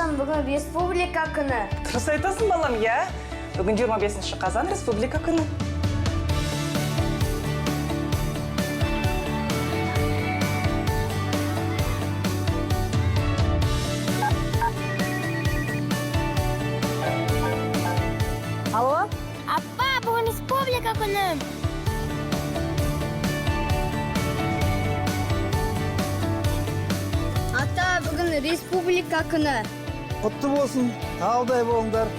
Патшам, бүгін республика күні. Дұрыс айтасың, балам, иә. Бүгін 25 қазан республика күні. Алло? Апа, бүгін республика күні. Ата, бүгін республика күні. Құтты болсын, алдай болыңдар.